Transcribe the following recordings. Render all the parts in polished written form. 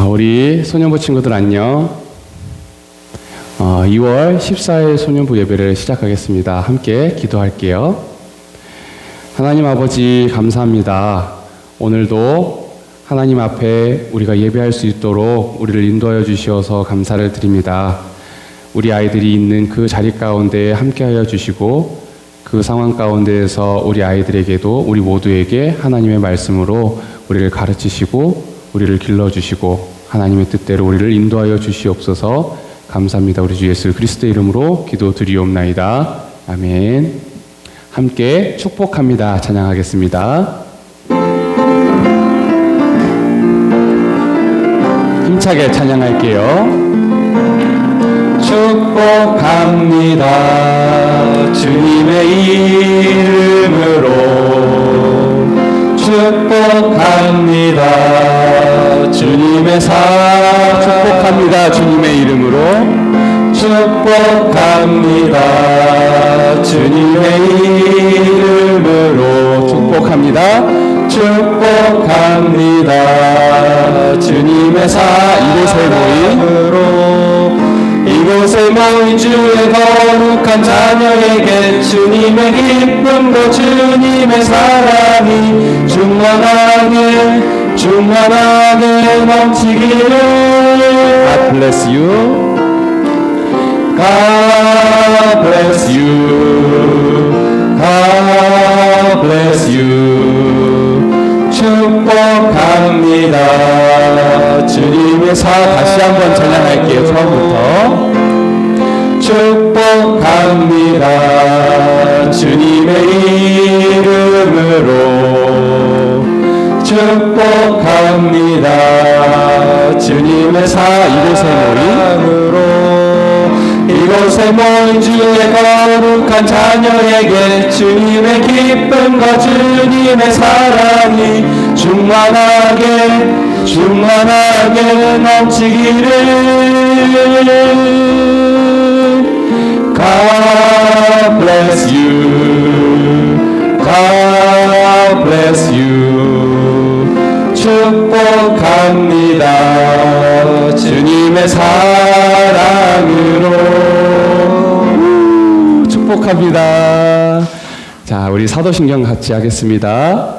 우리 소년부 친구들 안녕. 2월 14일 소년부 예배를 시작하겠습니다. 함께 기도할게요. 하나님 아버지 감사합니다. 오늘도 하나님 앞에 우리가 예배할 수 있도록 우리를 인도하여 주시어서 감사를 드립니다. 우리 아이들이 있는 그 자리 가운데 함께하여 주시고 그 상황 가운데에서 우리 아이들에게도 우리 모두에게 하나님의 말씀으로 우리를 가르치시고 우리를 길러주시고 하나님의 뜻대로 우리를 인도하여 주시옵소서. 감사합니다. 우리 주 예수 그리스도의 이름으로 기도드리옵나이다. 아멘. 함께 축복합니다. 찬양하겠습니다. 힘차게 찬양할게요. 축복합니다. 주님의 이름으로 축복합니다. 주님의 축복합니다. 주님의 이름으로 축복합니다. 주님의 이름으로 축복합니다. 축복합니다. 주님의 이곳에 모인 주의 거룩한 자녀에게 주님의 기쁨과 주님의 사랑이 충만하게 넘치기를. God bless you. God bless you. God bless you. 축복합니다. 주님의 다시 한번 찬양할게요. 처음부터. 축복합니다. 주님의 이름으로 축복합니다. 주님의 이곳에 모인 주의 거룩한 자녀에게 주님의 기쁨과 주님의 사랑이 충만하게 넘치기를. God bless you. God bless you. 축복합니다. 주님의 사랑으로 축복합니다. 자, 우리 사도신경 같이 하겠습니다.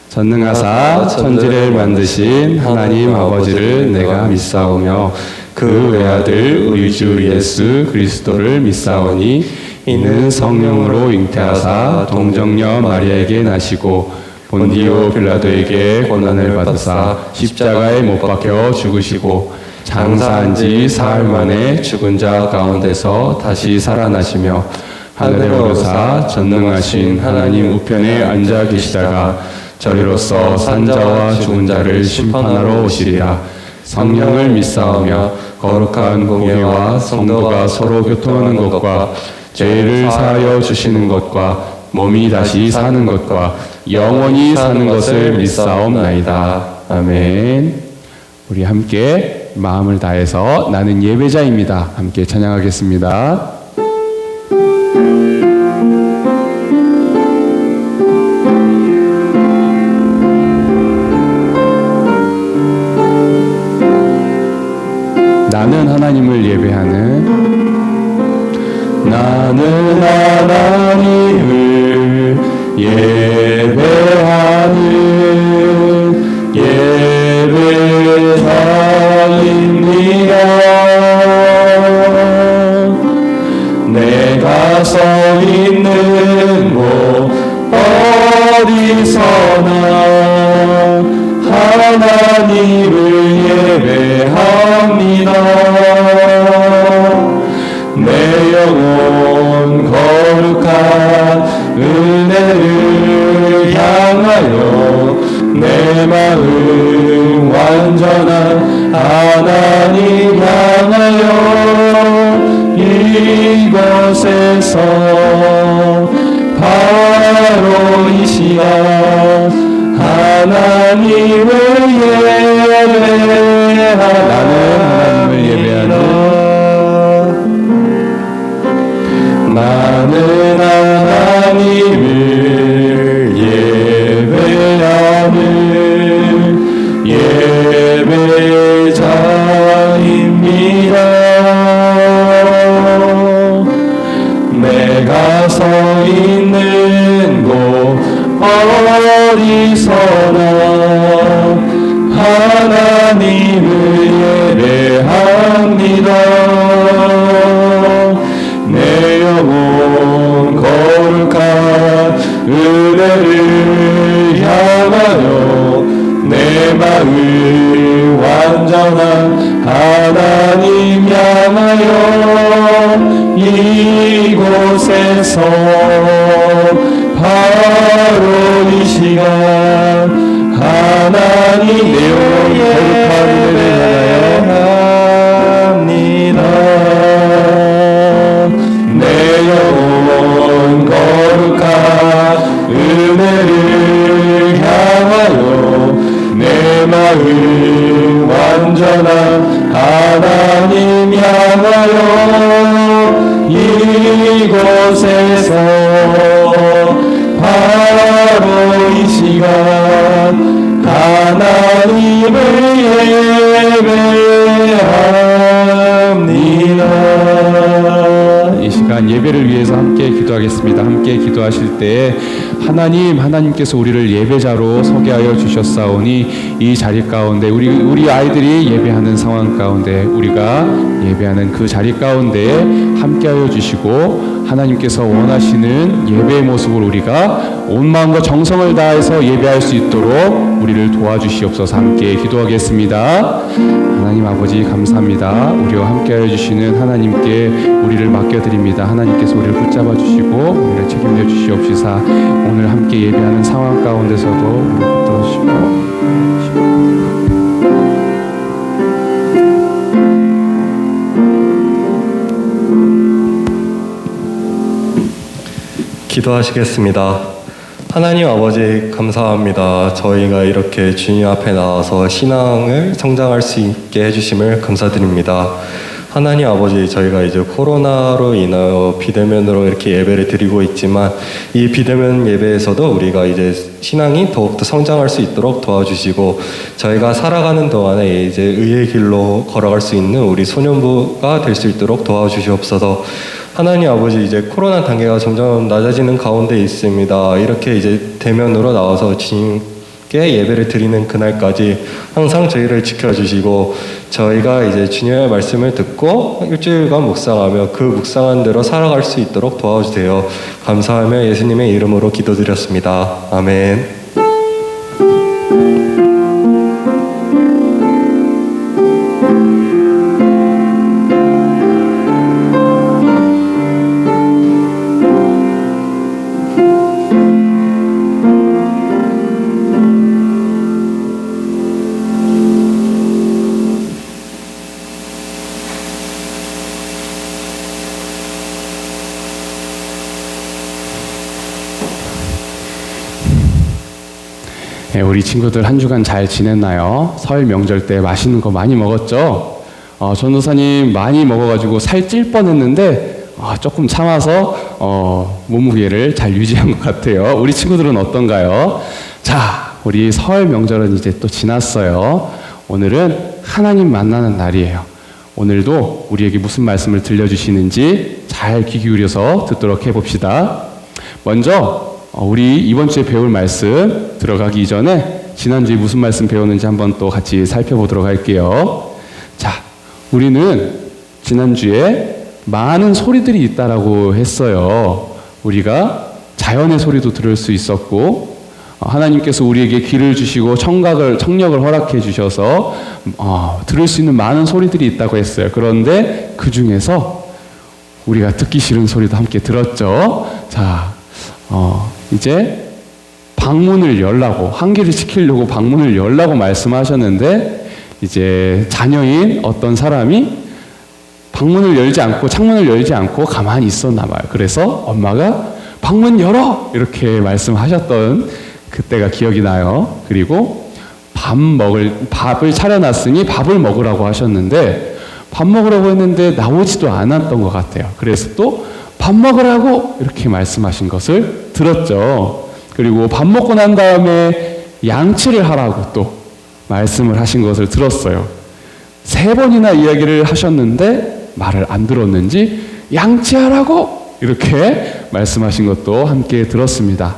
전능하사 천지를 만드신 하나님 아버지를 내가 믿사오며 그 외아들 우리 주 예수 그리스도를 믿사오니 이는 성령으로 잉태하사 동정녀 마리아에게 나시고 본디오 빌라도에게 고난을 받으사 십자가에 못 박혀 죽으시고 장사한 지 사흘 만에 죽은 자 가운데서 다시 살아나시며 하늘에 오르사 전능하신 하나님 우편에 앉아 계시다가 저리로서 산자와 죽은 자를 심판하러 오시리라. 성령을 믿사오며 거룩한 공회와 성도가 서로 교통하는 것과 죄를 사하여 주시는 것과 몸이 다시 사는 것과 영원히 사는 것을 믿사옵나이다. 아멘. 우리 함께 마음을 다해서 나는 예배자입니다. 함께 찬양하겠습니다. 나는 하나님을 예배하는 예배자입니다. 내가 서 있는 곳 어디서나 하나님을 예배합니다. 내 영혼 거룩한 은혜를 향하여 내 마음 완전한 하나님 향하여 이곳에서 바로 이 시간 하나님을 예배하는 나는 하나님을 예배하는 예배자 하나님을 예배합니다. 내 영혼 거룩한 은혜를 향하여 내 마음 완전한 하나님 향하여 이곳에서 바로 이 시간 하나님 내 영혼 거룩한 은혜를 향하여 내 영혼 거룩한 은혜를 향하여 내 마음 완전한 하나님 향하여 이곳에서 바로 이 시간 하나님을 예배합니다. 이 시간 예배를 위해서 함께 기도하겠습니다. 함께 기도하실 때 하나님께서 우리를 예배자로 서게 하여 주셨사오니 이 자리 가운데 우리 아이들이 예배하는 상황 가운데 우리가 예배하는 그 자리 가운데 함께 하여 주시고 하나님께서 원하시는 예배의 모습을 우리가 온 마음과 정성을 다해서 예배할 수 있도록 우리를 도와주시옵소서. 함께 기도하겠습니다. 하나님 아버지 감사합니다. 우리와 함께 하여 주시는 하나님께 우리를 맡겨드립니다. 하나님께서 우리를 붙잡아 주시고 우리를 책임져 주시옵시사 오늘 함께 예배하는 상황 가운데서도 우리를 붙들어 주시고 기도하시겠습니다. 하나님 아버지 감사합니다. 저희가 이렇게 주님 앞에 나와서 신앙을 성장할 수 있게 해주심을 감사드립니다. 하나님 아버지 저희가 이제 코로나로 인하여 비대면으로 이렇게 예배를 드리고 있지만 이 비대면 예배에서도 우리가 이제 신앙이 더욱더 성장할 수 있도록 도와주시고 저희가 살아가는 동안에 이제 의의 길로 걸어갈 수 있는 우리 소년부가 될 수 있도록 도와주시옵소서. 하나님 아버지 이제 코로나 단계가 점점 낮아지는 가운데 있습니다. 이렇게 이제 대면으로 나와서 주님께 예배를 드리는 그날까지 항상 저희를 지켜주시고 저희가 이제 주님의 말씀을 듣고 일주일간 묵상하며 그 묵상한 대로 살아갈 수 있도록 도와주세요. 감사하며 예수님의 이름으로 기도드렸습니다. 아멘. 우리 친구들 한 주간 잘 지냈나요? 설 명절 때 맛있는 거 많이 먹었죠? 전도사님 많이 먹어가지고 살 찔 뻔했는데 조금 참아서 몸무게를 잘 유지한 것 같아요. 우리 친구들은 어떤가요? 자, 우리 설 명절은 이제 또 지났어요. 오늘은 하나님 만나는 날이에요. 오늘도 우리에게 무슨 말씀을 들려주시는지 잘 귀 기울여서 듣도록 해봅시다. 먼저 우리 이번 주에 배울 말씀 들어가기 이전에 지난주에 무슨 말씀 배웠는지 한번 또 같이 살펴보도록 할게요. 자, 우리는 지난주에 많은 소리들이 있다라고 했어요. 우리가 자연의 소리도 들을 수 있었고 하나님께서 우리에게 귀를 주시고 청력을 허락해 주셔서 들을 수 있는 많은 소리들이 있다고 했어요. 그런데 그 중에서 우리가 듣기 싫은 소리도 함께 들었죠. 자, 이제 방문을 열라고 환기를 시키려고 방문을 열라고 말씀하셨는데 이제 자녀인 어떤 사람이 방문을 열지 않고 창문을 열지 않고 가만히 있었나 봐요. 그래서 엄마가 방문 열어! 이렇게 말씀하셨던 그때가 기억이 나요. 그리고 밥을 차려놨으니 밥을 먹으라고 하셨는데 밥 먹으라고 했는데 나오지도 않았던 것 같아요. 그래서 또 밥 먹으라고 이렇게 말씀하신 것을 들었죠. 그리고 밥 먹고 난 다음에 양치를 하라고 또 말씀을 하신 것을 들었어요. 3번이나 이야기를 하셨는데 말을 안 들었는지 양치하라고 이렇게 말씀하신 것도 함께 들었습니다.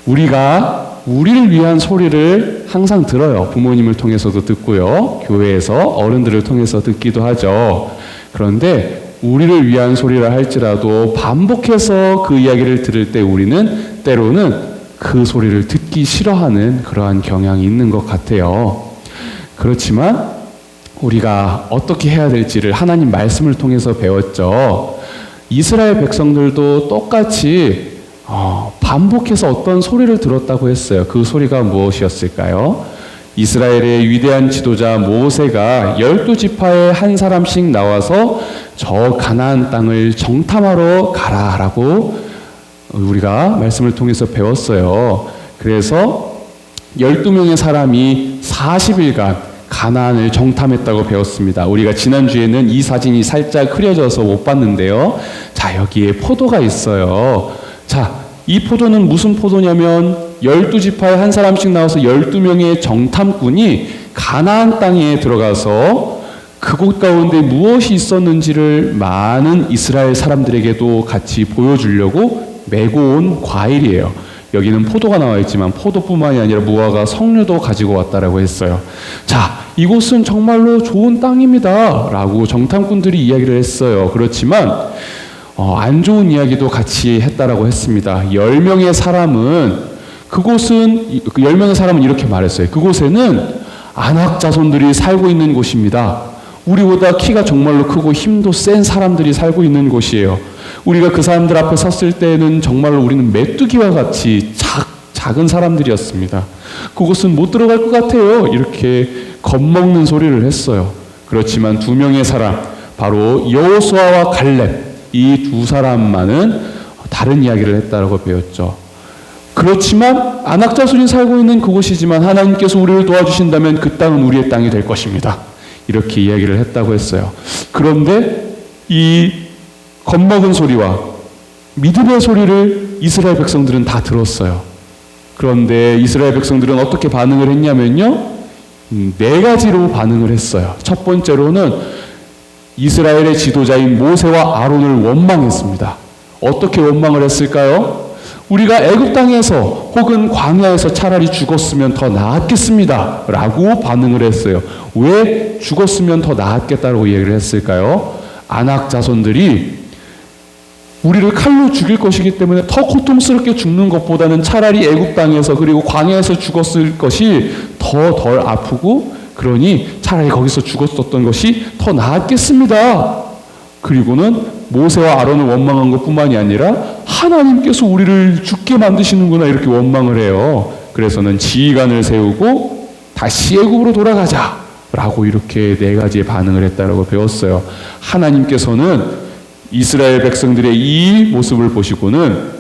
우리가 우리를 위한 소리를 항상 들어요. 부모님을 통해서도 듣고요. 교회에서 어른들을 통해서 듣기도 하죠. 그런데 우리를 위한 소리라 할지라도 반복해서 그 이야기를 들을 때 우리는 때로는 그 소리를 듣기 싫어하는 그러한 경향이 있는 것 같아요. 그렇지만 우리가 어떻게 해야 될지를 하나님 말씀을 통해서 배웠죠. 이스라엘 백성들도 똑같이 반복해서 어떤 소리를 들었다고 했어요. 그 소리가 무엇이었을까요? 이스라엘의 위대한 지도자 모세가 12지파에 한 사람씩 나와서 저 가나안 땅을 정탐하러 가라라고 우리가 말씀을 통해서 배웠어요. 그래서 12명의 사람이 40일간 가나안을 정탐했다고 배웠습니다. 우리가 지난주에는 이 사진이 살짝 흐려져서 못 봤는데요. 자, 여기에 포도가 있어요. 자, 이 포도는 무슨 포도냐면 12지파에 한 사람씩 나와서 12명의 정탐꾼이 가나안 땅에 들어가서 그곳 가운데 무엇이 있었는지를 많은 이스라엘 사람들에게도 같이 보여주려고 메고 온 과일이에요. 여기는 포도가 나와 있지만 포도뿐만이 아니라 무화과, 석류도 가지고 왔다라고 했어요. 자, 이곳은 정말로 좋은 땅입니다 라고 정탐꾼들이 이야기를 했어요. 그렇지만 안 좋은 이야기도 같이 했다라고 했습니다. 10명의 사람은 그곳은 10명의 사람은 이렇게 말했어요. 그곳에는 아낙 자손들이 살고 있는 곳입니다. 우리보다 키가 정말로 크고 힘도 센 사람들이 살고 있는 곳이에요. 우리가 그 사람들 앞에 섰을 때는 정말로 우리는 메뚜기와 같이 작은 사람들이었습니다. 그곳은 못 들어갈 것 같아요. 이렇게 겁먹는 소리를 했어요. 그렇지만 2명의 사람, 바로 여호수아와 갈렙, 이 두 사람만은 다른 이야기를 했다라고 배웠죠. 그렇지만 아낙 자손이 살고 있는 그곳이지만 하나님께서 우리를 도와주신다면 그 땅은 우리의 땅이 될 것입니다. 이렇게 이야기를 했다고 했어요. 그런데 이 겁먹은 소리와 믿음의 소리를 이스라엘 백성들은 다 들었어요. 그런데 이스라엘 백성들은 어떻게 반응을 했냐면요, 4가지로 반응을 했어요. 첫 번째로는 이스라엘의 지도자인 모세와 아론을 원망했습니다. 어떻게 원망을 했을까요? 우리가 애굽 땅에서 혹은 광야에서 차라리 죽었으면 더 나았겠습니다 라고 반응을 했어요. 왜 죽었으면 더 나았겠다고 얘기를 했을까요? 아낙 자손들이 우리를 칼로 죽일 것이기 때문에 더 고통스럽게 죽는 것보다는 차라리 애굽 땅에서 그리고 광야에서 죽었을 것이 더 덜 아프고, 그러니 차라리 거기서 죽었었던 것이 더 나았겠습니다. 그리고는 모세와 아론을 원망한 것뿐만이 아니라 하나님께서 우리를 죽게 만드시는구나 이렇게 원망을 해요. 그래서는 지휘관을 세우고 다시 애굽으로 돌아가자 라고 이렇게 4가지의 반응을 했다라고 배웠어요. 하나님께서는 이스라엘 백성들의 이 모습을 보시고는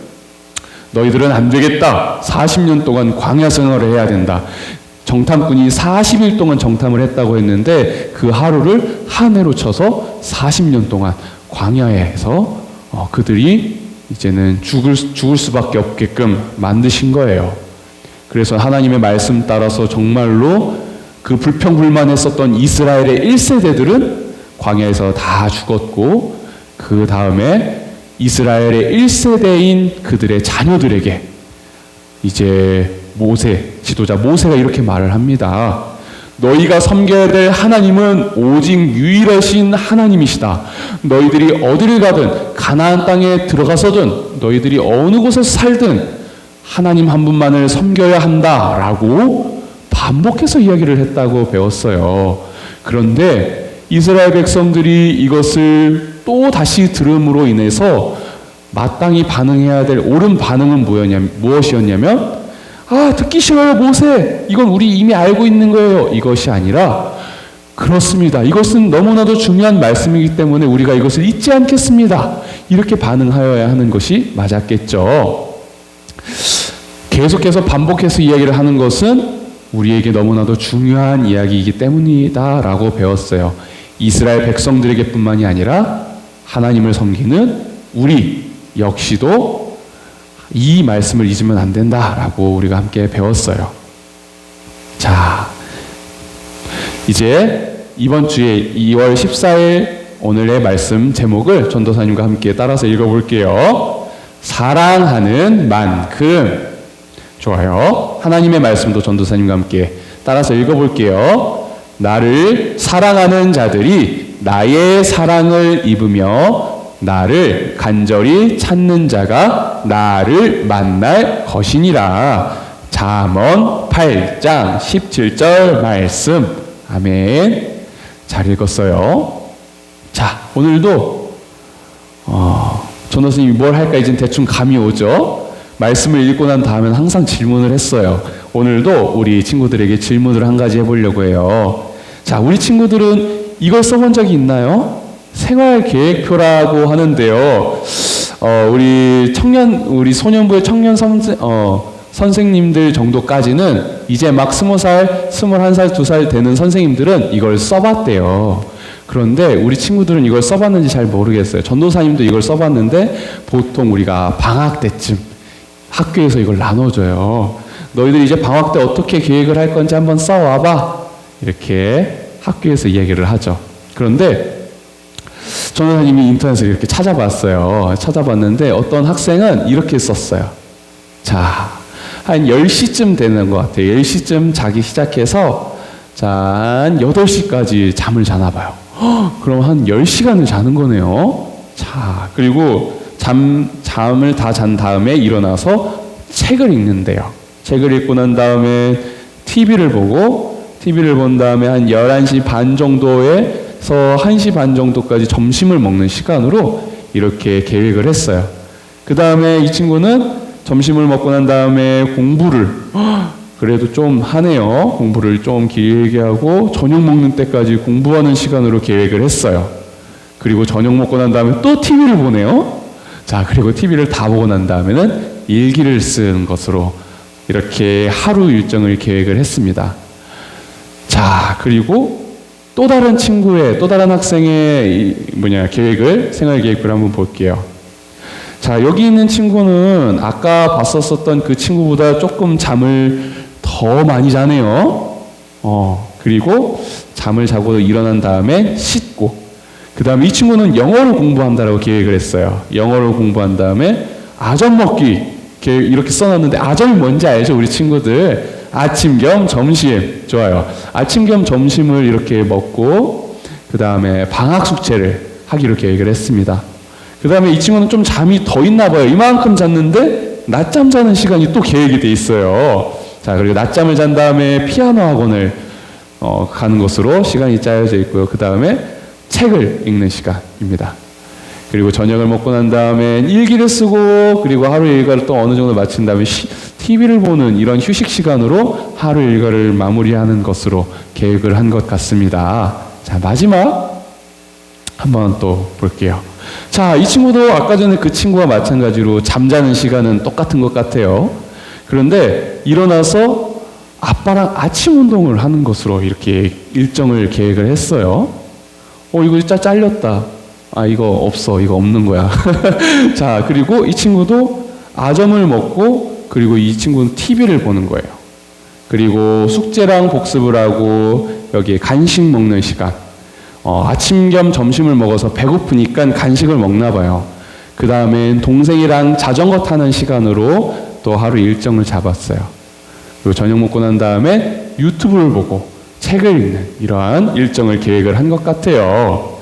너희들은 안 되겠다. 40년 동안 광야 생활을 해야 된다. 정탐꾼이 40일 동안 정탐을 했다고 했는데 그 하루를 한 해로 쳐서 40년 동안 광야에서 그들이 이제는 죽을 수밖에 없게끔 만드신 거예요. 그래서 하나님의 말씀 따라서 정말로 그 불평불만했었던 이스라엘의 1세대들은 광야에서 다 죽었고, 그 다음에 이스라엘의 1세대인 그들의 자녀들에게 이제 지도자 모세가 이렇게 말을 합니다. 너희가 섬겨야 될 하나님은 오직 유일하신 하나님이시다. 너희들이 어디를 가든 가나안 땅에 들어가서든 너희들이 어느 곳에서 살든 하나님 한 분만을 섬겨야 한다라고 반복해서 이야기를 했다고 배웠어요. 그런데 이스라엘 백성들이 이것을 또 다시 들음으로 인해서 마땅히 반응해야 될 옳은 반응은 무엇이었냐면, 듣기 싫어요 모세, 이건 우리 이미 알고 있는 거예요, 이것이 아니라, 그렇습니다, 이것은 너무나도 중요한 말씀이기 때문에 우리가 이것을 잊지 않겠습니다, 이렇게 반응하여야 하는 것이 맞았겠죠. 계속해서 반복해서 이야기를 하는 것은 우리에게 너무나도 중요한 이야기이기 때문이다 라고 배웠어요. 이스라엘 백성들에게 뿐만이 아니라 하나님을 섬기는 우리 역시도 이 말씀을 잊으면 안 된다라고 우리가 함께 배웠어요. 자, 이제 이번 주에 2월 14일 오늘의 말씀 제목을 전도사님과 함께 따라서 읽어볼게요. 사랑하는 만큼. 좋아요. 하나님의 말씀도 전도사님과 함께 따라서 읽어볼게요. 나를 사랑하는 자들이 나의 사랑을 입으며 나를 간절히 찾는 자가 나를 만날 것이니라. 잠언 8장 17절 말씀. 아멘. 잘 읽었어요. 자, 오늘도 전도 선생님이 뭘 할까 이제 대충 감이 오죠. 말씀을 읽고 난 다음엔 항상 질문을 했어요. 오늘도 우리 친구들에게 질문을 한 가지 해보려고 해요. 자, 우리 친구들은 이걸 써본 적이 있나요? 생활계획표라고 하는데요. 우리 소년부의 청년 선생님들 정도까지는 이제 막 20살, 21살, 2살 되는 선생님들은 이걸 써봤대요. 그런데 우리 친구들은 이걸 써봤는지 잘 모르겠어요. 전도사님도 이걸 써봤는데 보통 우리가 방학 때쯤 학교에서 이걸 나눠줘요. 너희들 이제 방학 때 어떻게 계획을 할 건지 한번 써와봐. 이렇게 학교에서 이야기를 하죠. 그런데 전도사님이 인터넷을 이렇게 찾아봤어요. 찾아봤는데 어떤 학생은 이렇게 썼어요. 자, 한 10시쯤 되는 것 같아요. 10시쯤 자기 시작해서 한 8시까지 잠을 자나 봐요. 그럼 한 10시간을 자는 거네요. 자, 그리고 잠을 다 잔 다음에 일어나서 책을 읽는데요. 책을 읽고 난 다음에 TV를 본 다음에 한 11시 반 정도에서 1시 반 정도까지 점심을 먹는 시간으로 이렇게 계획을 했어요. 그 다음에 이 친구는 점심을 먹고 난 다음에 공부를 그래도 좀 하네요. 공부를 좀 길게 하고 저녁 먹는 때까지 공부하는 시간으로 계획을 했어요. 그리고 저녁 먹고 난 다음에 또 TV를 보네요. 자, 그리고 TV를 다 보고 난 다음에는 일기를 쓰는 것으로 이렇게 하루 일정을 계획을 했습니다. 자, 그리고 또 다른 학생의 생활 계획표를 한번 볼게요. 자, 여기 있는 친구는 아까 봤었던 그 친구보다 조금 잠을 더 많이 자네요. 그리고 잠을 자고 일어난 다음에 씻고, 그 다음에 이 친구는 영어를 공부한다라고 계획을 했어요. 영어를 공부한 다음에 아점 먹기 이렇게 써놨는데 아점이 뭔지 알죠? 우리 친구들. 아침 겸 점심. 좋아요. 아침 겸 점심을 이렇게 먹고 그 다음에 방학 숙제를 하기로 계획을 했습니다. 그 다음에 이 친구는 좀 잠이 더 있나 봐요. 이만큼 잤는데 낮잠 자는 시간이 또 계획이 돼 있어요. 자, 그리고 낮잠을 잔 다음에 피아노 학원을 가는 것으로 시간이 짜여져 있고요. 그 다음에 책을 읽는 시간입니다. 그리고 저녁을 먹고 난 다음에 일기를 쓰고 그리고 하루 일과를 또 어느 정도 마친 다음에 TV를 보는 이런 휴식 시간으로 하루 일과를 마무리하는 것으로 계획을 한 것 같습니다. 자, 마지막 한번 또 볼게요. 자, 이 친구도 아까 전에 그 친구와 마찬가지로 잠자는 시간은 똑같은 것 같아요. 그런데 일어나서 아빠랑 아침 운동을 하는 것으로 이렇게 일정을 계획을 했어요. 이거 진짜 잘렸다. 이거 없어. 이거 없는 거야. 자, 그리고 이 친구도 아점을 먹고 그리고 이 친구는 TV를 보는 거예요. 그리고 숙제랑 복습을 하고 여기에 간식 먹는 시간. 아침 겸 점심을 먹어서 배고프니까 간식을 먹나 봐요. 그 다음엔 동생이랑 자전거 타는 시간으로 또 하루 일정을 잡았어요. 그리고 저녁 먹고 난 다음에 유튜브를 보고 책을 읽는 이러한 일정을 계획을 한 것 같아요.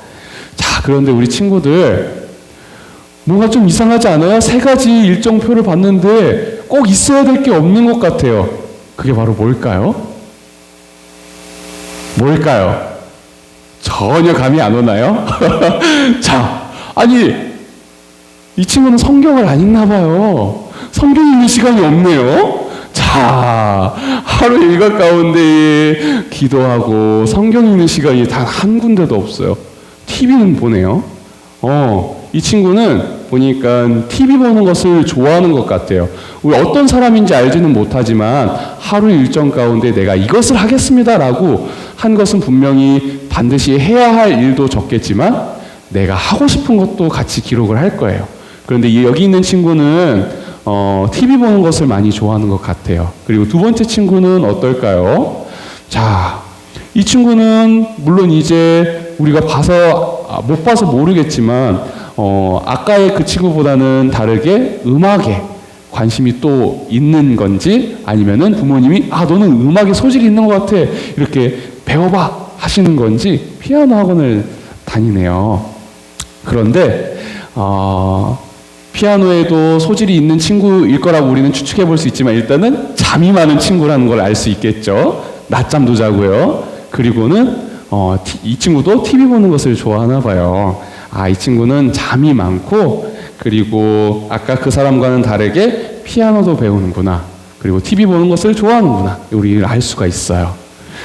자, 그런데 우리 친구들 뭔가 좀 이상하지 않아요? 3가지 일정표를 봤는데 꼭 있어야 될 게 없는 것 같아요. 그게 바로 뭘까요? 전혀 감이 안 오나요? 자, 아니 이 친구는 성경을 안 읽나 봐요. 성경 읽는 시간이 없네요. 자, 하루 일과 가운데 기도하고 성경 읽는 시간이 단 한 군데도 없어요. TV는 보네요. 이 친구는 보니까 TV 보는 것을 좋아하는 것 같아요. 우리 어떤 사람인지 알지는 못하지만 하루 일정 가운데 내가 이것을 하겠습니다라고 한 것은 분명히 반드시 해야 할 일도 적겠지만 내가 하고 싶은 것도 같이 기록을 할 거예요. 그런데 여기 있는 친구는 TV 보는 것을 많이 좋아하는 것 같아요. 그리고 두 번째 친구는 어떨까요? 자, 이 친구는 물론 이제 우리가 못 봐서 모르겠지만 아까의 그 친구보다는 다르게 음악에 관심이 또 있는 건지 아니면은 부모님이 너는 음악에 소질이 있는 것 같아 이렇게 배워봐 하시는 건지 피아노 학원을 다니네요. 그런데 피아노에도 소질이 있는 친구일 거라고 우리는 추측해 볼 수 있지만 일단은 잠이 많은 친구라는 걸 알 수 있겠죠. 낮잠도 자고요. 그리고는 이 친구도 TV 보는 것을 좋아하나 봐요. 이 친구는 잠이 많고 그리고 아까 그 사람과는 다르게 피아노도 배우는구나. 그리고 TV 보는 것을 좋아하는구나. 우리를 알 수가 있어요.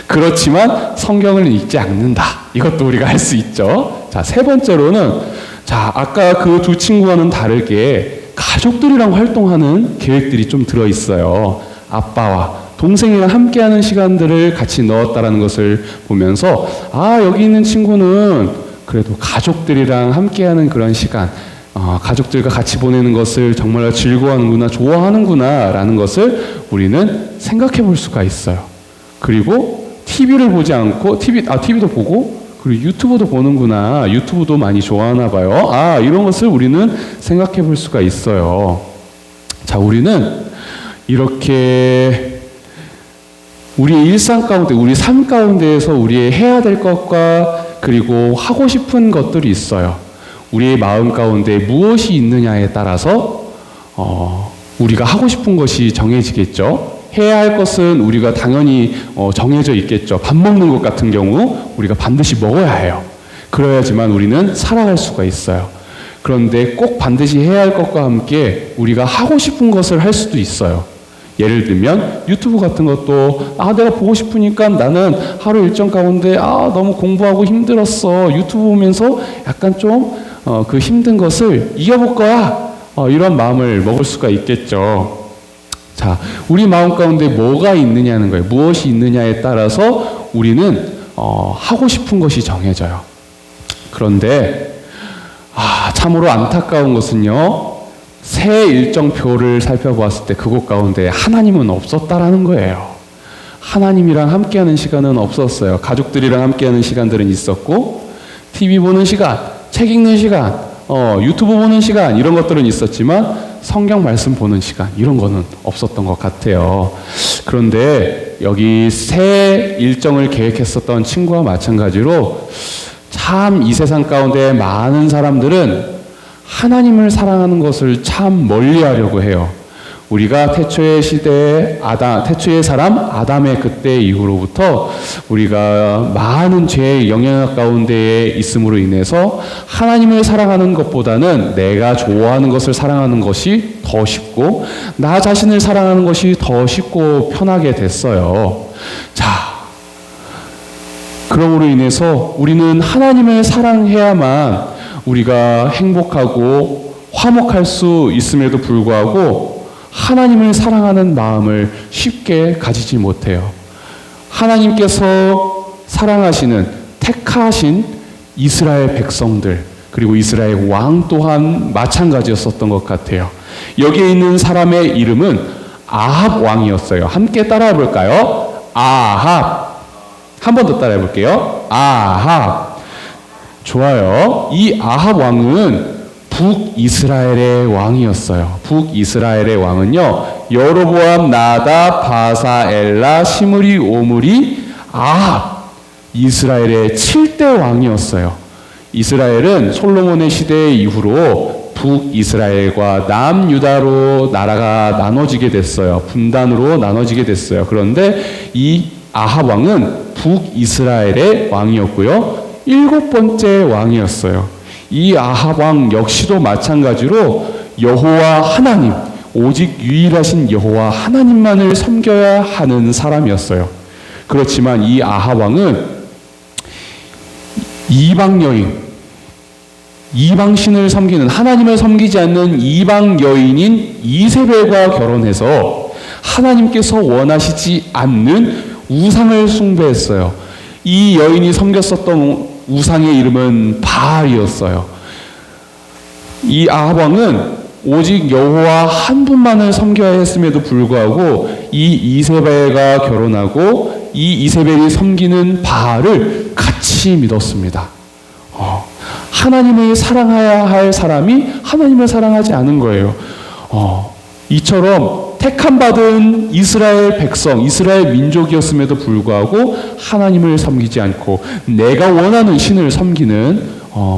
그렇지만 성경을 읽지 않는다. 이것도 우리가 알 수 있죠. 자, 세 번째로는 아까 그 두 친구와는 다르게 가족들이랑 활동하는 계획들이 좀 들어있어요. 아빠와 동생이랑 함께하는 시간들을 같이 넣었다라는 것을 보면서 여기 있는 친구는 그래도 가족들이랑 함께하는 그런 시간, 가족들과 같이 보내는 것을 정말 즐거워하는구나, 좋아하는구나 라는 것을 우리는 생각해 볼 수가 있어요. 그리고 TV를 보지 않고 TV도 보고 그리고 유튜브도 보는구나, 유튜브도 많이 좋아하나 봐요. 이런 것을 우리는 생각해 볼 수가 있어요. 자, 우리는 이렇게 우리의 일상 가운데, 우리 삶 가운데에서 우리의 해야 될 것과 그리고 하고 싶은 것들이 있어요. 우리의 마음 가운데 무엇이 있느냐에 따라서 우리가 하고 싶은 것이 정해지겠죠. 해야 할 것은 우리가 당연히 정해져 있겠죠. 밥 먹는 것 같은 경우 우리가 반드시 먹어야 해요. 그래야지만 우리는 살아갈 수가 있어요. 그런데 꼭 반드시 해야 할 것과 함께 우리가 하고 싶은 것을 할 수도 있어요. 예를 들면 유튜브 같은 것도 내가 보고 싶으니까 나는 하루 일정 가운데 너무 공부하고 힘들었어. 유튜브 보면서 약간 좀 그 힘든 것을 이겨볼 거야. 이런 마음을 먹을 수가 있겠죠. 자, 우리 마음 가운데 뭐가 있느냐는 거예요. 무엇이 있느냐에 따라서 우리는 하고 싶은 것이 정해져요. 그런데 참으로 안타까운 것은요. 새 일정표를 살펴보았을 때 그곳 가운데 하나님은 없었다라는 거예요. 하나님이랑 함께하는 시간은 없었어요. 가족들이랑 함께하는 시간들은 있었고 TV 보는 시간, 책 읽는 시간, 유튜브 보는 시간 이런 것들은 있었지만 성경 말씀 보는 시간 이런 거는 없었던 것 같아요. 그런데 여기 새 일정을 계획했었던 친구와 마찬가지로 참 이 세상 가운데 많은 사람들은 하나님을 사랑하는 것을 참 멀리하려고 해요. 우리가 태초의 시대에 태초의 사람 아담의 그때 이후로부터 우리가 많은 죄의 영향 가운데에 있음으로 인해서 하나님을 사랑하는 것보다는 내가 좋아하는 것을 사랑하는 것이 더 쉽고 나 자신을 사랑하는 것이 더 쉽고 편하게 됐어요. 자, 그러므로 인해서 우리는 하나님을 사랑해야만 우리가 행복하고 화목할 수 있음에도 불구하고 하나님을 사랑하는 마음을 쉽게 가지지 못해요. 하나님께서 사랑하시는 택하신 이스라엘 백성들 그리고 이스라엘 왕 또한 마찬가지였었던 것 같아요. 여기에 있는 사람의 이름은 아합 왕이었어요. 함께 따라해 볼까요? 아합. 한 번 더 따라해 볼게요. 아합. 좋아요. 이 아합 왕은 북이스라엘의 왕이었어요. 북이스라엘의 왕은요, 여로보암, 나답, 바사, 엘라, 시므리, 오므리, 아합, 이스라엘의 7대 왕이었어요. 이스라엘은 솔로몬의 시대 이후로 북이스라엘과 남유다로 나라가 나눠지게 됐어요. 분단으로 나눠지게 됐어요. 그런데 이 아합 왕은 북이스라엘의 왕이었고요. 7번째 왕이었어요. 이 아합 왕 역시도 마찬가지로 여호와 하나님, 오직 유일하신 여호와 하나님만을 섬겨야 하는 사람이었어요. 그렇지만 이 아합 왕은 이방 여인, 이방신을 섬기는, 하나님을 섬기지 않는 이방 여인인 이세벨과 결혼해서 하나님께서 원하시지 않는 우상을 숭배했어요. 이 여인이 섬겼었던 우상의 이름은 바알이었어요. 이 아합 왕은 오직 여호와 한 분만을 섬겨야 했음에도 불구하고 이 이세벨과 결혼하고 이 이세벨이 섬기는 바알을 같이 믿었습니다. 하나님을 사랑해야 할 사람이 하나님을 사랑하지 않은 거예요. 이처럼 택함받은 이스라엘 백성, 이스라엘 민족이었음에도 불구하고 하나님을 섬기지 않고 내가 원하는 신을 섬기는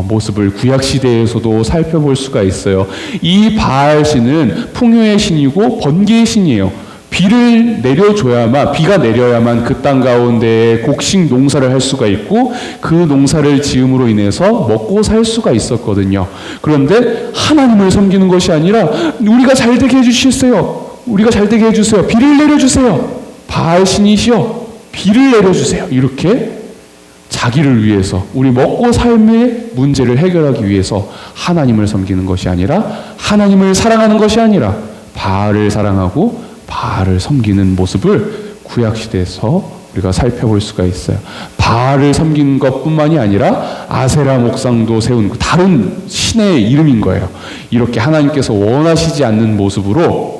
모습을 구약시대에서도 살펴볼 수가 있어요. 이 바알 신은 풍요의 신이고 번개의 신이에요. 비가 내려야만 그 땅 가운데 곡식 농사를 할 수가 있고 그 농사를 지음으로 인해서 먹고 살 수가 있었거든요. 그런데 하나님을 섬기는 것이 아니라 우리가 잘 되게 해주시겠어요. 우리가 잘 되게 해주세요. 비를 내려주세요. 바알 신이시여, 비를 내려주세요. 이렇게 자기를 위해서, 우리 먹고 삶의 문제를 해결하기 위해서 하나님을 섬기는 것이 아니라, 하나님을 사랑하는 것이 아니라 바알을 사랑하고 바알을 섬기는 모습을 구약시대에서 우리가 살펴볼 수가 있어요. 바알을 섬기는 것뿐만이 아니라 아세라 목상도 세운 다른 신의 이름인 거예요. 이렇게 하나님께서 원하시지 않는 모습으로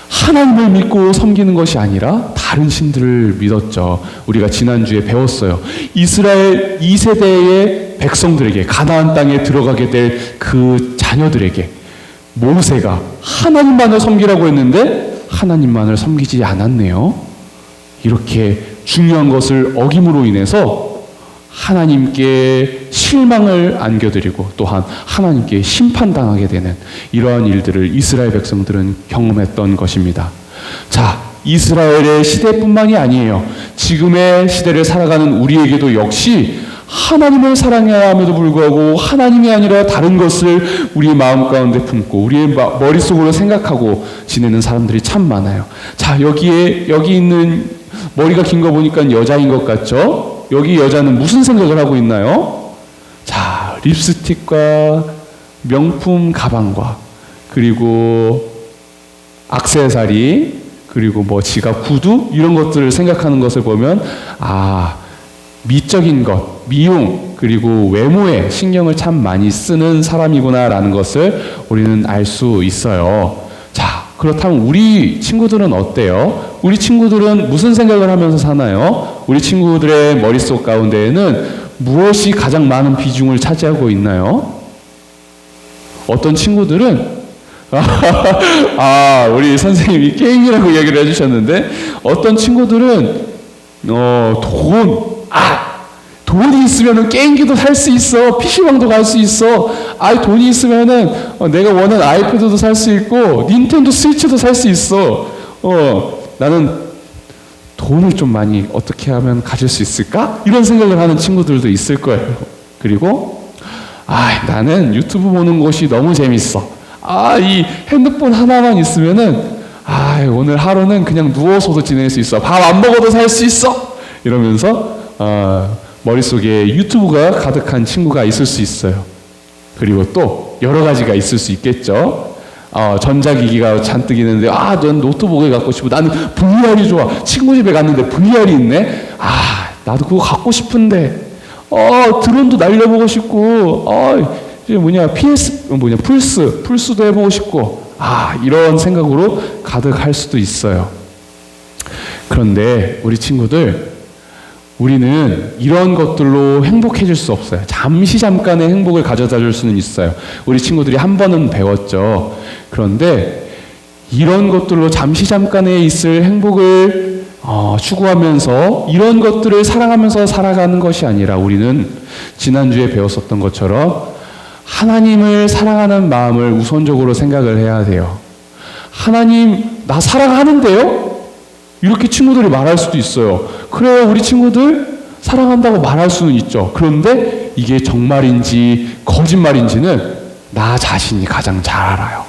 하나님을 믿고 섬기는 것이 아니라 다른 신들을 믿었죠. 우리가 지난주에 배웠어요. 이스라엘 2세대의 백성들에게, 가나안 땅에 들어가게 될 그 자녀들에게 모세가 하나님만을 섬기라고 했는데 하나님만을 섬기지 않았네요. 이렇게 중요한 것을 어김으로 인해서 하나님께 실망을 안겨드리고 또한 하나님께 심판당하게 되는 이러한 일들을 이스라엘 백성들은 경험했던 것입니다. 자, 이스라엘의 시대뿐만이 아니에요. 지금의 시대를 살아가는 우리에게도 역시 하나님을 사랑해야 함에도 불구하고 하나님이 아니라 다른 것을 우리의 마음 가운데 품고 우리의 머릿속으로 생각하고 지내는 사람들이 참 많아요. 자, 여기 있는 머리가 긴 거 보니까 여자인 것 같죠? 여기 여자는 무슨 생각을 하고 있나요? 자, 립스틱과 명품 가방과 그리고 액세서리 그리고 뭐 지갑, 구두 이런 것들을 생각하는 것을 보면 미적인 것, 미용 그리고 외모에 신경을 참 많이 쓰는 사람이구나라는 것을 우리는 알 수 있어요. 자, 그렇다면 우리 친구들은 어때요? 우리 친구들은 무슨 생각을 하면서 사나요? 우리 친구들의 머릿속 가운데에는 무엇이 가장 많은 비중을 차지하고 있나요? 어떤 친구들은 우리 선생님이 게임이라고 이야기를 해주셨는데 어떤 친구들은 돈이 있으면은 게임기도 살 수 있어. PC방도 갈 수 있어. 돈이 있으면은 내가 원하는 아이패드도 살 수 있고 닌텐도 스위치도 살 수 있어. 나는 돈을 좀 많이 어떻게 하면 가질 수 있을까? 이런 생각을 하는 친구들도 있을 거예요. 그리고 나는 유튜브 보는 것이 너무 재밌어. 이 핸드폰 하나만 있으면은 오늘 하루는 그냥 누워서도 지낼 수 있어. 밥 안 먹어도 살 수 있어. 이러면서 머릿속에 유튜브가 가득한 친구가 있을 수 있어요. 그리고 또 여러 가지가 있을 수 있겠죠. 전자기기가 잔뜩 있는데 넌 노트북을 갖고 싶어. 나는 VR이 좋아. 친구 집에 갔는데 VR이 있네. 나도 그거 갖고 싶은데 드론도 날려보고 싶고 플스도 해보고 싶고 이런 생각으로 가득할 수도 있어요. 그런데 우리 친구들, 우리는 이런 것들로 행복해질 수 없어요. 잠깐의 행복을 가져다 줄 수는 있어요. 우리 친구들이 한 번은 배웠죠. 그런데 이런 것들로 잠깐에 있을 행복을 추구하면서 이런 것들을 사랑하면서 살아가는 것이 아니라 우리는 지난주에 배웠었던 것처럼 하나님을 사랑하는 마음을 우선적으로 생각을 해야 돼요. 하나님, 나 사랑하는데요? 이렇게 친구들이 말할 수도 있어요. 그래요, 우리 친구들 사랑한다고 말할 수는 있죠. 그런데 이게 정말인지 거짓말인지는 나 자신이 가장 잘 알아요.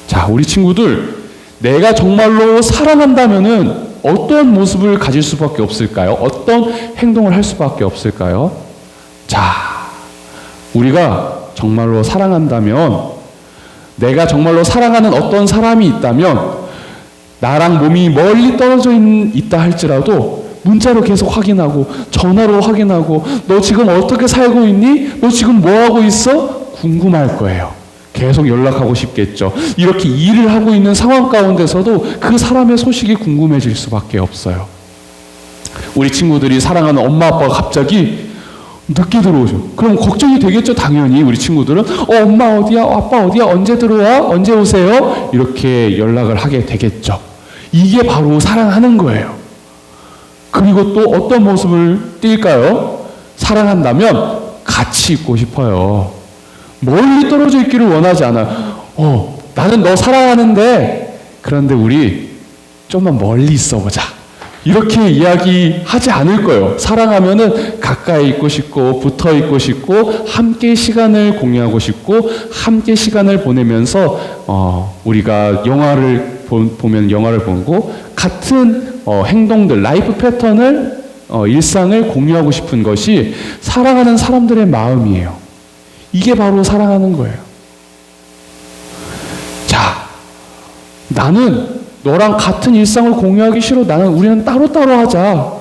자, 우리 친구들, 내가 정말로 사랑한다면은 어떤 모습을 가질 수밖에 없을까요? 어떤 행동을 할 수밖에 없을까요? 자, 우리가 정말로 사랑한다면, 내가 정말로 사랑하는 어떤 사람이 있다면 나랑 몸이 멀리 떨어져 있다 할지라도 문자로 계속 확인하고 전화로 확인하고 너 지금 어떻게 살고 있니? 너 지금 뭐 하고 있어? 궁금할 거예요. 계속 연락하고 싶겠죠. 이렇게 일을 하고 있는 상황 가운데서도 그 사람의 소식이 궁금해질 수밖에 없어요. 우리 친구들이 사랑하는 엄마 아빠가 갑자기 늦게 들어오셔. 그럼 걱정이 되겠죠, 당연히. 우리 친구들은 엄마 어디야, 아빠 어디야, 언제 들어와, 언제 오세요, 이렇게 연락을 하게 되겠죠. 이게 바로 사랑하는 거예요. 그리고 또 어떤 모습을 띌까요? 사랑한다면 같이 있고 싶어요. 멀리 떨어져 있기를 원하지 않아요. 나는 너 사랑하는데, 그런데 우리 좀만 멀리 있어보자, 이렇게 이야기하지 않을 거예요. 사랑하면은 가까이 있고 싶고, 붙어 있고 싶고, 함께 시간을 공유하고 싶고, 함께 시간을 보내면서 우리가 영화를 보면 영화를 보고, 같은 행동들, 라이프 패턴을, 일상을 공유하고 싶은 것이 사랑하는 사람들의 마음이에요. 이게 바로 사랑하는 거예요. 자, 나는 너랑 같은 일상을 공유하기 싫어. 우리는 따로따로 하자.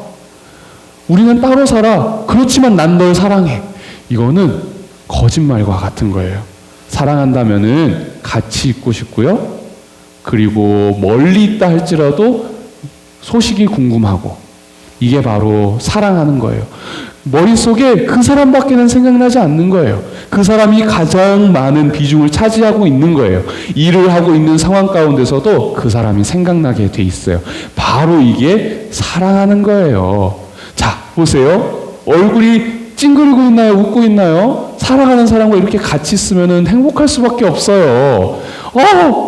우리는 따로 살아. 그렇지만 난 널 사랑해. 이거는 거짓말과 같은 거예요. 사랑한다면은 같이 있고 싶고요. 그리고 멀리 있다 할지라도 소식이 궁금하고, 이게 바로 사랑하는 거예요. 머릿속에 그 사람밖에는 생각나지 않는 거예요. 그 사람이 가장 많은 비중을 차지하고 있는 거예요. 일을 하고 있는 상황 가운데서도 그 사람이 생각나게 돼 있어요. 바로 이게 사랑하는 거예요. 자, 보세요. 얼굴이 찡그리고 있나요? 웃고 있나요? 사랑하는 사람과 이렇게 같이 있으면 행복할 수밖에 없어요.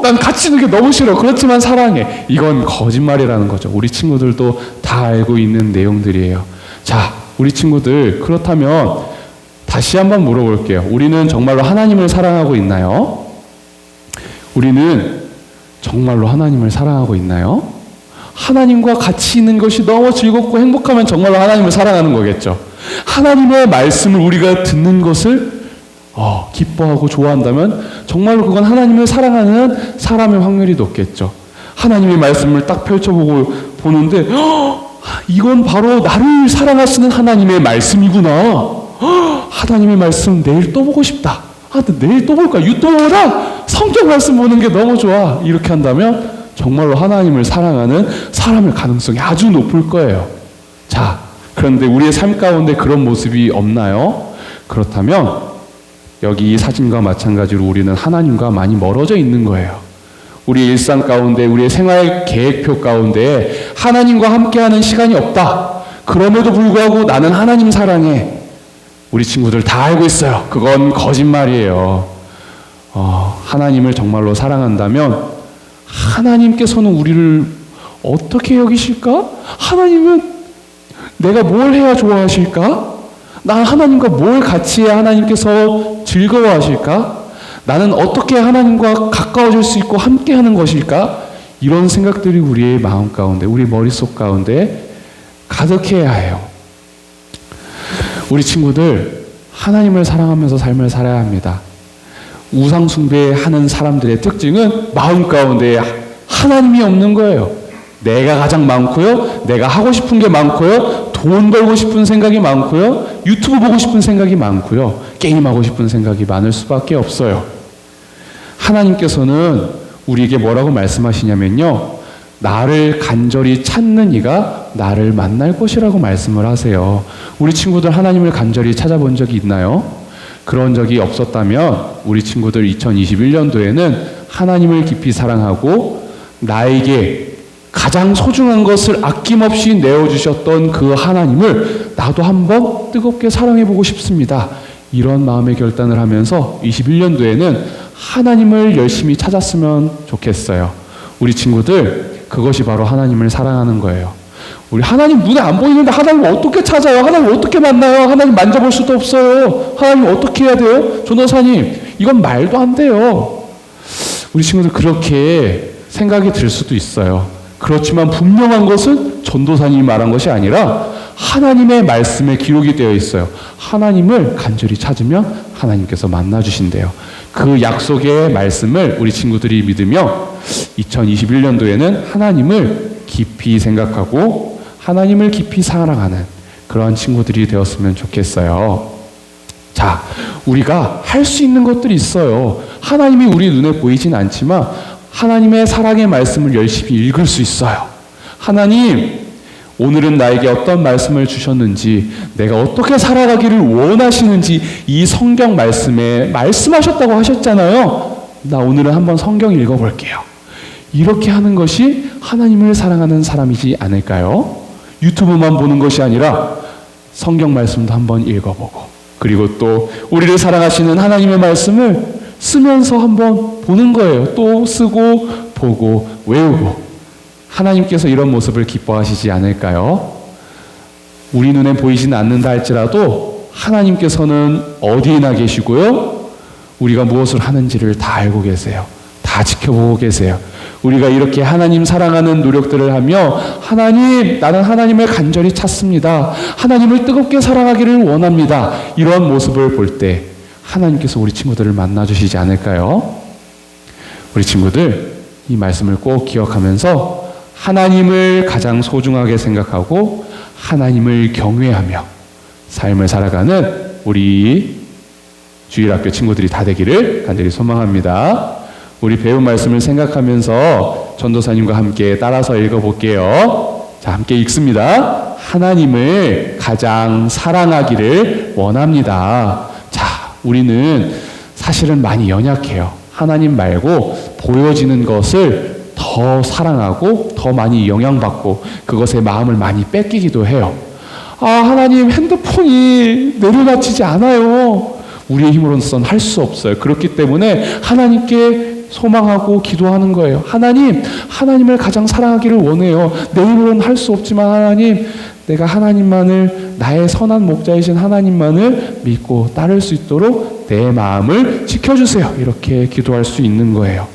난 같이 있는 게 너무 싫어. 그렇지만 사랑해. 이건 거짓말이라는 거죠. 우리 친구들도 다 알고 있는 내용들이에요. 자, 우리 친구들, 그렇다면 다시 한번 물어볼게요. 우리는 정말로 하나님을 사랑하고 있나요? 우리는 정말로 하나님을 사랑하고 있나요? 하나님과 같이 있는 것이 너무 즐겁고 행복하면 정말로 하나님을 사랑하는 거겠죠. 하나님의 말씀을 우리가 듣는 것을 기뻐하고 좋아한다면 정말로 그건 하나님을 사랑하는 사람의 확률이 높겠죠. 하나님의 말씀을 딱 펼쳐보고 보는데 이건 바로 나를 사랑하시는 하나님의 말씀이구나. 하나님의 말씀 내일 또 보고 싶다. 내일 또 볼까? 유튜브보다 성경 말씀 보는 게 너무 좋아. 이렇게 한다면 정말로 하나님을 사랑하는 사람의 가능성이 아주 높을 거예요. 자, 그런데 우리의 삶 가운데 그런 모습이 없나요? 그렇다면 여기 이 사진과 마찬가지로 우리는 하나님과 많이 멀어져 있는 거예요. 우리의 일상 가운데, 우리의 생활 계획표 가운데 하나님과 함께하는 시간이 없다. 그럼에도 불구하고 나는 하나님 사랑해. 우리 친구들 다 알고 있어요. 그건 거짓말이에요. 하나님을 정말로 사랑한다면 하나님께서는 우리를 어떻게 여기실까? 하나님은 내가 뭘 해야 좋아하실까? 난 하나님과 뭘 같이 해야 하나님께서 즐거워하실까? 나는 어떻게 하나님과 가까워질 수 있고 함께하는 것일까? 이런 생각들이 우리의 마음 가운데, 우리 머릿속 가운데 가득해야 해요. 우리 친구들, 하나님을 사랑하면서 삶을 살아야 합니다. 우상 숭배하는 사람들의 특징은 마음 가운데 하나님이 없는 거예요. 내가 가장 많고요, 내가 하고 싶은 게 많고요, 돈 벌고 싶은 생각이 많고요, 유튜브 보고 싶은 생각이 많고요, 게임하고 싶은 생각이 많을 수밖에 없어요. 하나님께서는 우리에게 뭐라고 말씀하시냐면요, 나를 간절히 찾는 이가 나를 만날 것이라고 말씀을 하세요. 우리 친구들 하나님을 간절히 찾아본 적이 있나요? 그런 적이 없었다면 우리 친구들 2021년도에는 하나님을 깊이 사랑하고 나에게 가장 소중한 것을 아낌없이 내어주셨던 그 하나님을 나도 한번 뜨겁게 사랑해보고 싶습니다. 이런 마음의 결단을 하면서 21년도에는 하나님을 열심히 찾았으면 좋겠어요. 우리 친구들, 그것이 바로 하나님을 사랑하는 거예요. 우리 하나님 눈에 안 보이는데 하나님을 어떻게 찾아요? 하나님을 어떻게 만나요? 하나님 만져볼 수도 없어요. 하나님 어떻게 해야 돼요? 전도사님, 이건 말도 안 돼요. 우리 친구들 그렇게 생각이 들 수도 있어요. 그렇지만 분명한 것은 전도사님이 말한 것이 아니라 하나님의 말씀에 기록이 되어 있어요. 하나님을 간절히 찾으면 하나님께서 만나주신대요. 그 약속의 말씀을 우리 친구들이 믿으며 2021년도에는 하나님을 깊이 생각하고 하나님을 깊이 사랑하는 그러한 친구들이 되었으면 좋겠어요. 자, 우리가 할 수 있는 것들이 있어요. 하나님이 우리 눈에 보이진 않지만 하나님의 사랑의 말씀을 열심히 읽을 수 있어요. 하나님, 오늘은 나에게 어떤 말씀을 주셨는지, 내가 어떻게 살아가기를 원하시는지 이 성경 말씀에 말씀하셨다고 하셨잖아요. 나 오늘은 한번 성경 읽어볼게요. 이렇게 하는 것이 하나님을 사랑하는 사람이지 않을까요? 유튜브만 보는 것이 아니라 성경 말씀도 한번 읽어보고, 그리고 또 우리를 사랑하시는 하나님의 말씀을 쓰면서 한번 보는 거예요. 또 쓰고 보고 외우고. 하나님께서 이런 모습을 기뻐하시지 않을까요? 우리 눈에 보이지는 않는다 할지라도 하나님께서는 어디에나 계시고요, 우리가 무엇을 하는지를 다 알고 계세요. 다 지켜보고 계세요. 우리가 이렇게 하나님 사랑하는 노력들을 하며, 하나님, 나는 하나님을 간절히 찾습니다, 하나님을 뜨겁게 사랑하기를 원합니다, 이런 모습을 볼 때 하나님께서 우리 친구들을 만나주시지 않을까요? 우리 친구들, 이 말씀을 꼭 기억하면서 하나님을 가장 소중하게 생각하고 하나님을 경외하며 삶을 살아가는 우리 주일학교 친구들이 다 되기를 간절히 소망합니다. 우리 배운 말씀을 생각하면서 전도사님과 함께 따라서 읽어볼게요. 자, 함께 읽습니다. 하나님을 가장 사랑하기를 원합니다. 자, 우리는 사실은 많이 연약해요. 하나님 말고 보여지는 것을 더 사랑하고 더 많이 영향받고 그것에 마음을 많이 뺏기기도 해요. 아, 하나님, 핸드폰이 내려놓치지 않아요. 우리의 힘으로는 할 수 없어요. 그렇기 때문에 하나님께 소망하고 기도하는 거예요. 하나님, 하나님을 가장 사랑하기를 원해요. 내 힘으로는 할 수 없지만 하나님, 내가 하나님만을, 나의 선한 목자이신 하나님만을 믿고 따를 수 있도록 내 마음을 지켜주세요. 이렇게 기도할 수 있는 거예요.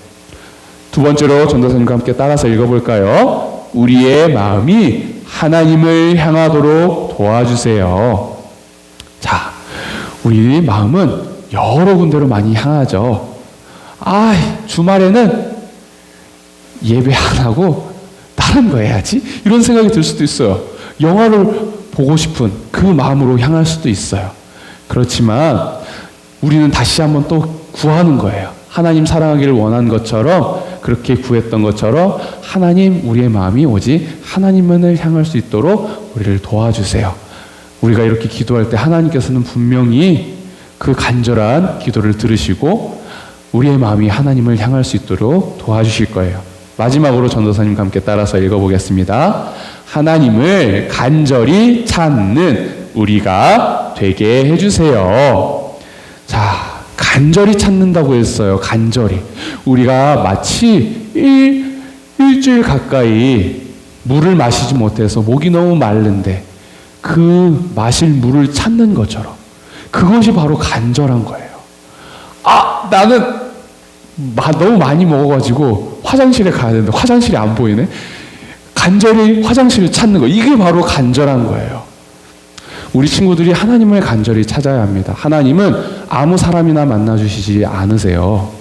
두 번째로 전도사님과 함께 따라서 읽어볼까요? 우리의 마음이 하나님을 향하도록 도와주세요. 자, 우리 마음은 여러 군데로 많이 향하죠. 아, 주말에는 예배 안 하고 다른 거 해야지, 이런 생각이 들 수도 있어요. 영화를 보고 싶은 그 마음으로 향할 수도 있어요. 그렇지만 우리는 다시 한번 또 구하는 거예요. 하나님 사랑하기를 원한 것처럼, 그렇게 구했던 것처럼 하나님, 우리의 마음이 오직 하나님만을 향할 수 있도록 우리를 도와주세요. 우리가 이렇게 기도할 때 하나님께서는 분명히 그 간절한 기도를 들으시고 우리의 마음이 하나님을 향할 수 있도록 도와주실 거예요. 마지막으로 전도사님과 함께 따라서 읽어보겠습니다. 하나님을 간절히 찾는 우리가 되게 해주세요. 자, 간절히 찾는다고 했어요. 간절히. 우리가 마치 일주일 가까이 물을 마시지 못해서 목이 너무 마른데 그 마실 물을 찾는 것처럼, 그것이 바로 간절한 거예요. 아, 나는 너무 많이 먹어가지고 화장실에 가야 되는데 화장실이 안 보이네. 간절히 화장실을 찾는 거, 이게 바로 간절한 거예요. 우리 친구들이 하나님을 간절히 찾아야 합니다. 하나님은 아무 사람이나 만나주시지 않으세요.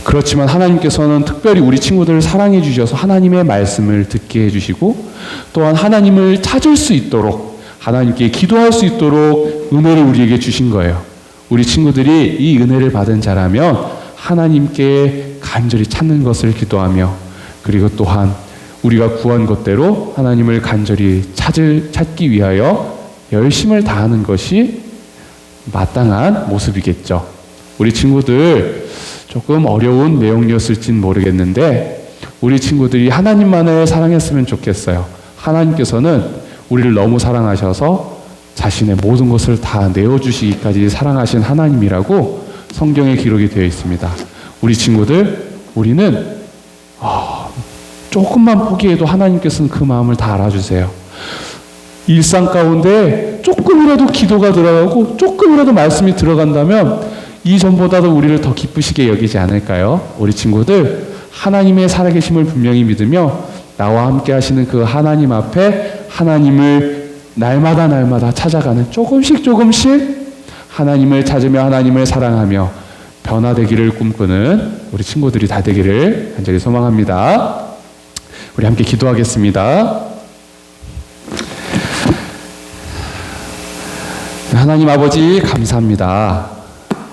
그렇지만 하나님께서는 특별히 우리 친구들을 사랑해 주셔서 하나님의 말씀을 듣게 해주시고, 또한 하나님을 찾을 수 있도록, 하나님께 기도할 수 있도록 은혜를 우리에게 주신 거예요. 우리 친구들이 이 은혜를 받은 자라면 하나님께 간절히 찾는 것을 기도하며, 그리고 또한 우리가 구한 것대로 하나님을 간절히 찾기 위하여 열심을 다하는 것이 마땅한 모습이겠죠. 우리 친구들, 조금 어려운 내용이었을진 모르겠는데 우리 친구들이 하나님만을 사랑했으면 좋겠어요. 하나님께서는 우리를 너무 사랑하셔서 자신의 모든 것을 다 내어주시기까지 사랑하신 하나님이라고 성경에 기록이 되어 있습니다. 우리 친구들, 우리는 조금만 포기해도 하나님께서는 그 마음을 다 알아주세요. 일상 가운데 조금이라도 기도가 들어가고 조금이라도 말씀이 들어간다면 이전보다도 우리를 더 기쁘시게 여기지 않을까요? 우리 친구들, 하나님의 살아계심을 분명히 믿으며 나와 함께 하시는 그 하나님 앞에 하나님을 날마다 찾아가는, 조금씩 하나님을 찾으며 하나님을 사랑하며 변화되기를 꿈꾸는 우리 친구들이 다 되기를 간절히 소망합니다. 우리 함께 기도하겠습니다. 하나님 아버지, 감사합니다.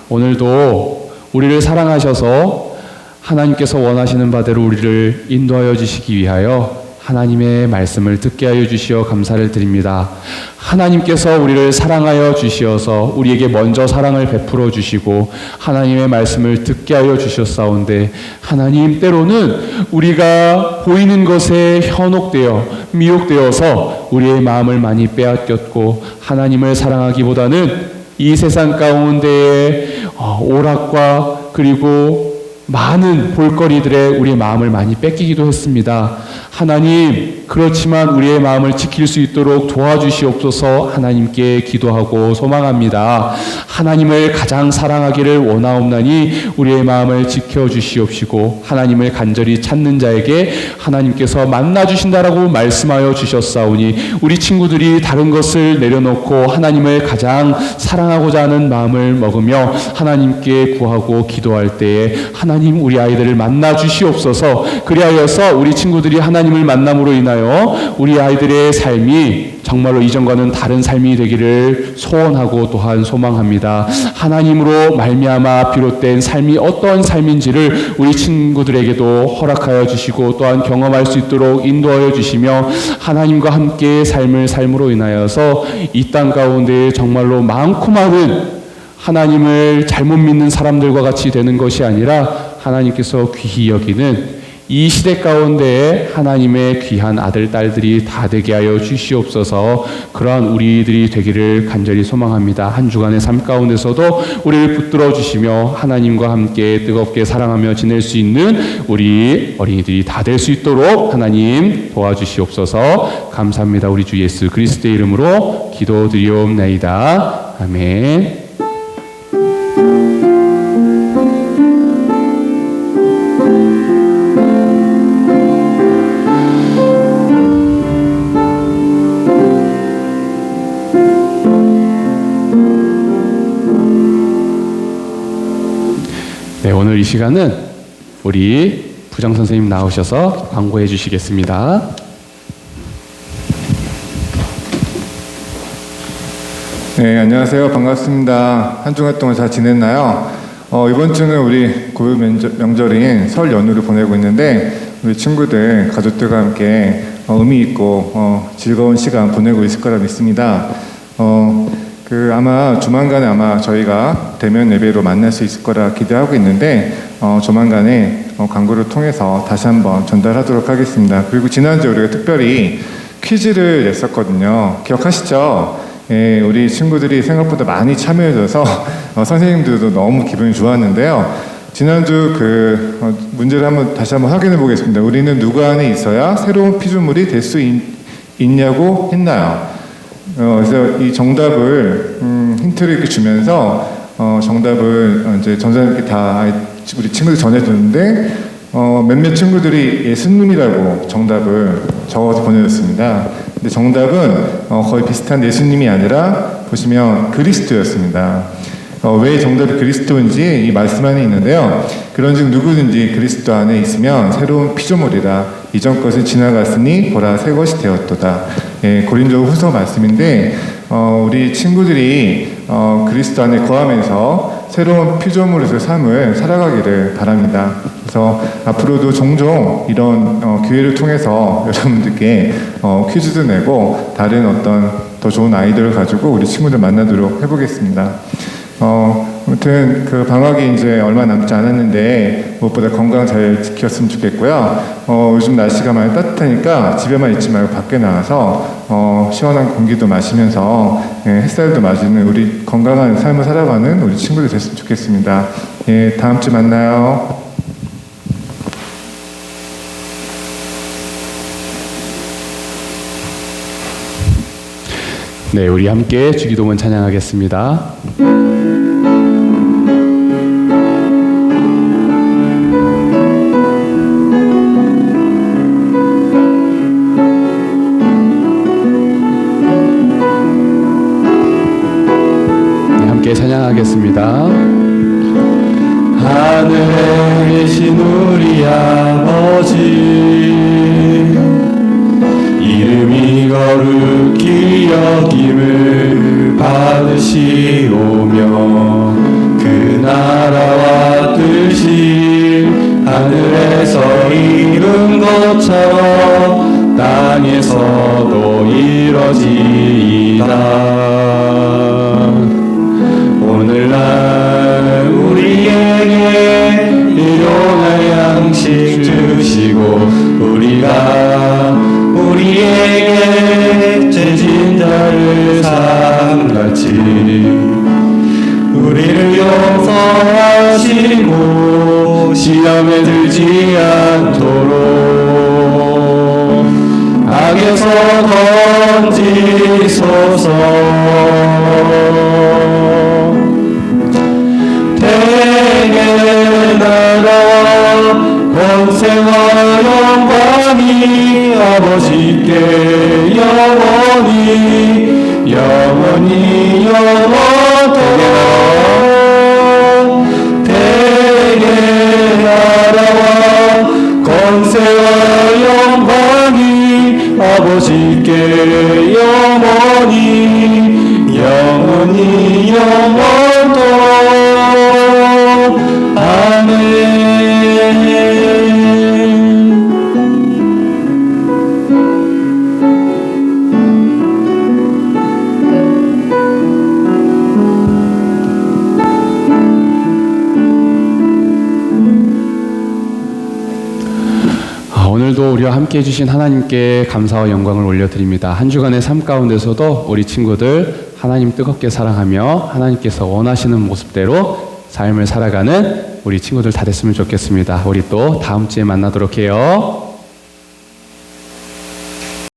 오늘도 우리를 사랑하셔서 하나님께서 원하시는 바대로 우리를 인도하여 주시기 위하여 하나님의 말씀을 듣게 하여 주시어 감사를 드립니다. 하나님께서 우리를 사랑하여 주시어서 우리에게 먼저 사랑을 베풀어 주시고 하나님의 말씀을 듣게 하여 주셨사온데, 하나님, 때로는 우리가 보이는 것에 현혹되어 미혹되어서 우리의 마음을 많이 빼앗겼고, 하나님을 사랑하기보다는 이 세상 가운데에 오락과 그리고 많은 볼거리들에 우리의 마음을 많이 뺏기기도 했습니다. 하나님, 그렇지만 우리의 마음을 지킬 수 있도록 도와주시옵소서 하나님께 기도하고 소망합니다. 하나님을 가장 사랑하기를 원하옵나니 우리의 마음을 지켜주시옵시고, 하나님을 간절히 찾는 자에게 하나님께서 만나주신다라고 말씀하여 주셨사오니, 우리 친구들이 다른 것을 내려놓고 하나님을 가장 사랑하고자 하는 마음을 먹으며 하나님께 구하고 기도할 때에 하나님, 우리 아이들을 만나 주시옵소서. 그리하여서 우리 친구들이 하나님을 만남으로 인하여 우리 아이들의 삶이 정말로 이전과는 다른 삶이 되기를 소원하고 또한 소망합니다. 하나님으로 말미암아 비롯된 삶이 어떤 삶인지를 우리 친구들에게도 허락하여 주시고 또한 경험할 수 있도록 인도하여 주시며, 하나님과 함께 삶을 삶으로 인하여서 이 땅 가운데 정말로 많고 많은 하나님을 잘못 믿는 사람들과 같이 되는 것이 아니라 하나님께서 귀히 여기는 이 시대 가운데에 하나님의 귀한 아들, 딸들이 다 되게 하여 주시옵소서. 그러한 우리들이 되기를 간절히 소망합니다. 한 주간의 삶 가운데서도 우리를 붙들어 주시며 하나님과 함께 뜨겁게 사랑하며 지낼 수 있는 우리 어린이들이 다 될 수 있도록 하나님 도와주시옵소서. 감사합니다. 우리 주 예수 그리스도의 이름으로 기도드리옵나이다. 아멘. 네, 오늘 이 시간은 우리 부장 선생님 나오셔서 광고해 주시겠습니다. 네, 안녕하세요. 반갑습니다. 한 주간 동안 잘 지냈나요? 이번 주는 우리 고유 명절인 설 연휴를 보내고 있는데, 우리 친구들, 가족들과 함께 의미 있고 즐거운 시간 보내고 있을 거라 믿습니다. 아마 조만간에 저희가 대면 예배로 만날 수 있을 거라 기대하고 있는데, 조만간에 광고를 통해서 다시 한번 전달하도록 하겠습니다. 그리고 지난주에 우리가 특별히 퀴즈를 냈었거든요. 기억하시죠? 예, 우리 친구들이 생각보다 많이 참여해줘서 선생님들도 너무 기분이 좋았는데요. 지난주 문제를 다시 한번 확인해 보겠습니다. 우리는 누구 안에 있어야 새로운 피조물이 될 수 있냐고 했나요? 그래서 이 정답을 힌트를 이렇게 주면서 정답을 이제 전자님께 다 우리 친구들 전해줬는데, 몇몇 친구들이 예수님이라고 정답을 적어서 보내줬습니다. 근데 정답은 거의 비슷한 예수님이 아니라 보시면 그리스도였습니다. 왜 정답이 그리스도인지 이 말씀 안에 있는데요. 그런즉 누구든지 그리스도 안에 있으면 새로운 피조물이라, 이전 것은 지나갔으니 보라 새 것이 되었도다. 예, 고린도후서 말씀인데, 우리 친구들이 그리스도 안에 거하면서 새로운 피조물에서 삶을 살아가기를 바랍니다. 그래서 앞으로도 종종 이런 기회를 통해서 여러분들께 퀴즈도 내고 다른 어떤 더 좋은 아이디어를 가지고 우리 친구들 만나도록 해보겠습니다. 아무튼 방학이 이제 얼마 남지 않았는데 무엇보다 건강 잘 지켰으면 좋겠고요. 요즘 날씨가 많이 따뜻하니까 집에만 있지 말고 밖에 나가서 시원한 공기도 마시면서 햇살도 맞이는 우리 건강한 삶을 살아가는 우리 친구들 됐으면 좋겠습니다. 예, 다음 주 만나요. 네, 우리 함께 주기도문 찬양하겠습니다. 네, 함께 찬양하겠습니다. 하늘에 계신 우리 아버지, 이름이 거룩히 여김을 받으시오며, 그 나라와 뜻이 하늘에서 이룬 것처럼 땅에서도 이뤄지이다. 오늘날 우리에게 일용할 양식 주시고 우리에게 죄진 자를 삼같이 우리를 용서하시고 시험에 들지 않도록 악에서 건지소서. 대개 나라와 권세와 영광이 아버지께 영원히 대개 나라와 권세와 영광이 아버지께 영원히 영원토록 아멘. 오늘도 우리와 함께 해주신 하나님께 감사와 영광을 올려드립니다. 한 주간의 삶 가운데서도 우리 친구들 하나님 뜨겁게 사랑하며 하나님께서 원하시는 모습대로 삶을 살아가는 우리 친구들 다 됐으면 좋겠습니다. 우리 또 다음 주에 만나도록 해요.